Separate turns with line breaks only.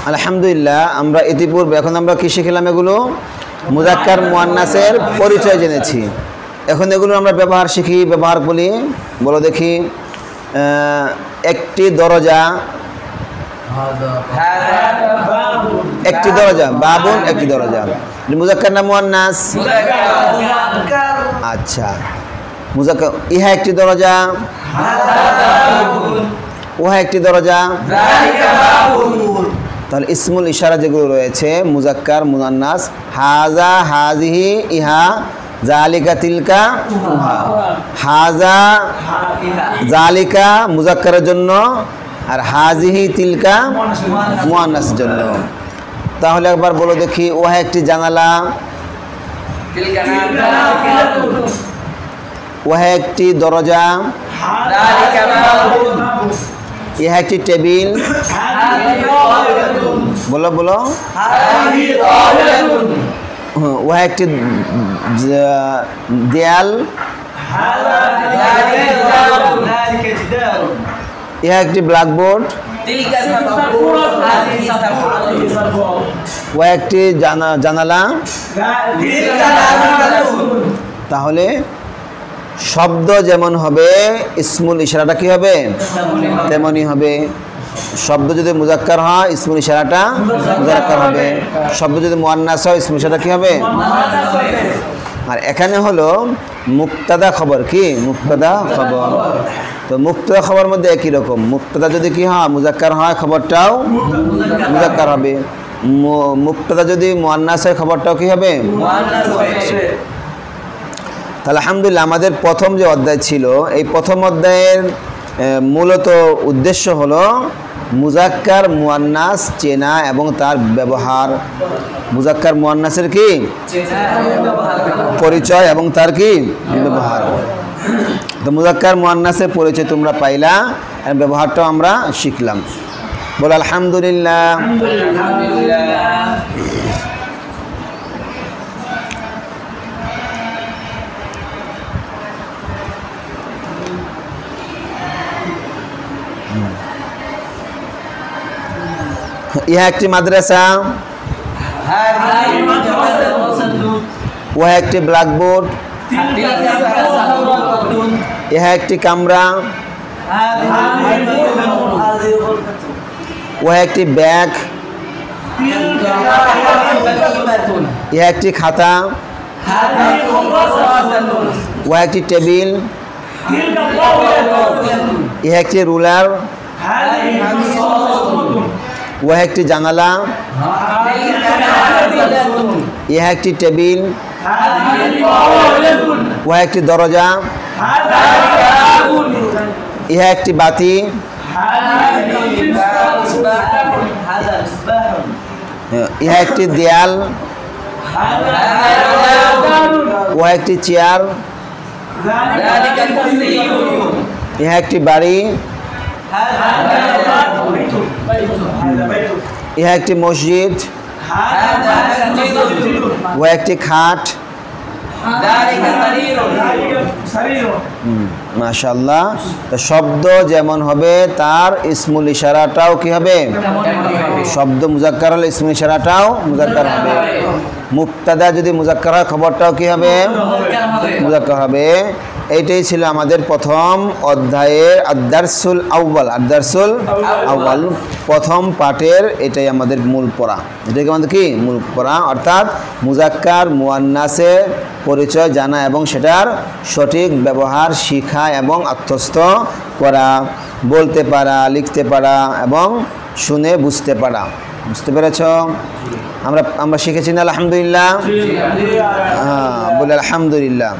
আলহামদুলিল্লাহ আমরা ইতিপূর্বে এখন আমরা কি শিখলাম? এগুলো মুজাক্কার মুয়ান্নাসের পরিচয় জেনেছি। এখন এগুলো আমরা ব্যবহার শিখি, ব্যবহার বলি। বলো দেখি, একটি দরজা, একটি দরজা, বাবুন একটি দরজা। মুজাক্কার না মুয়ান্নাস? আচ্ছা, মুজাক্কার। ইহা একটি দরজা, ওহা একটি দরজা। তাহলে ইসমুল ইশারা যেগুলো রয়েছে মুজাক্কার মুয়ান্নাস, হাজা হাজিহি ইহা, জালিকা তিলকা উহা। হাজা জালিকা মুজাক্কারের জন্য, আর হাজিহি তিলকা মুয়ান্নাসের জন্য। তাহলে একবার বলো দেখি, ওহা একটি জানালা, ওহা একটি দরজা, ইহা একটি টেবিল। বলো বলো, ওহা একটি দেয়াল, ইহা একটি ব্ল্যাকবোর্ড, ওহা একটি জানালা। তাহলে শব্দ যেমন হবে ইসমুল ইশারাটা কি হবে? তেমনই হবে। শব্দ যদি মুজাক্কার হয় ইসমুল ইশারাটা মুজাক্কার হবে, শব্দ যদি মুয়ান্নাস হয় ইসমুল ইশারাটা কি হবে? আর এখানে হলো মুক্তাদা খবর। কি মুক্তাদা খবর? তো মুক্তাদা খবর মধ্যে একই রকম। মুক্তাদা যদি কি হয় মুজাক্কার হয়, খবরটাও মুজাক্কার হবে। মুক্তাদা যদি মুয়ান্নাস হয়, খবরটাও কি হবে? তাহলে আলহামদুলিল্লাহ আমাদের প্রথম যে অধ্যায় ছিল, এই প্রথম অধ্যায়ের মূলত উদ্দেশ্য হলো মুজাক্কার মুয়ান্নাস চেনা এবং তার ব্যবহার। মুজাক্কার মুয়ান্নাসের কি পরিচয় এবং তার কি ব্যবহার। তো মুজাক্কার মুয়ান্নাসের পরিচয় তোমরা পাইলা, আর ব্যবহারটাও আমরা শিখলাম। বল আলহামদুলিল্লাহ। ইহা একটি মাদ্রাসা, ওহা একটি ব্ল্যাকবোর্ড, ইহা একটি কামরা, ওহা একটি ব্যাগ, ইহা একটি খাতা, ওহা একটি টেবিল, ইহা একটি রুলার, ওহা একটি জানালা, ইহা একটি টেবিল, ওহা একটি দরজা, ইহা একটি বাতি, ইহা একটি দেয়াল, ওহা একটি চেয়ার, ইহা একটি বাড়ি, ইহা একটি মসজিদ, ও একটি খাট। মাশাআল্লাহ। শব্দ যেমন হবে তার ইসমুল ইশারাটাও কি হবে? শব্দ মুজাক্কার হলে ইসমুল ইশারাটাও মুজাক্কার হবে। মুক্তাদা যদি মুজাক্কার হয় খবরটাও কি হবে? মুজাক্কার হবে। এইটাই ছিল আমাদের প্রথম অধ্যায়ের আদ-দারসুল আউয়াল। আদ-দারসুল আউয়াল প্রথম পাঠের এটাই আমাদের মূল পড়া। এটাকে আমাদের কি মূল পড়া, অর্থাৎ মুজাক্কার মুয়ান্নাসের পরিচয় জানা এবং সেটার সঠিক ব্যবহার শিখা এবং আত্মস্থ করা, বলতে পারা, লিখতে পারা এবং শুনে বুঝতে পারা। বুঝতে পেরেছ? আমরা শিখেছি না আলহামদুলিল্লাহ? হ্যাঁ, বলে আলহামদুলিল্লাহ।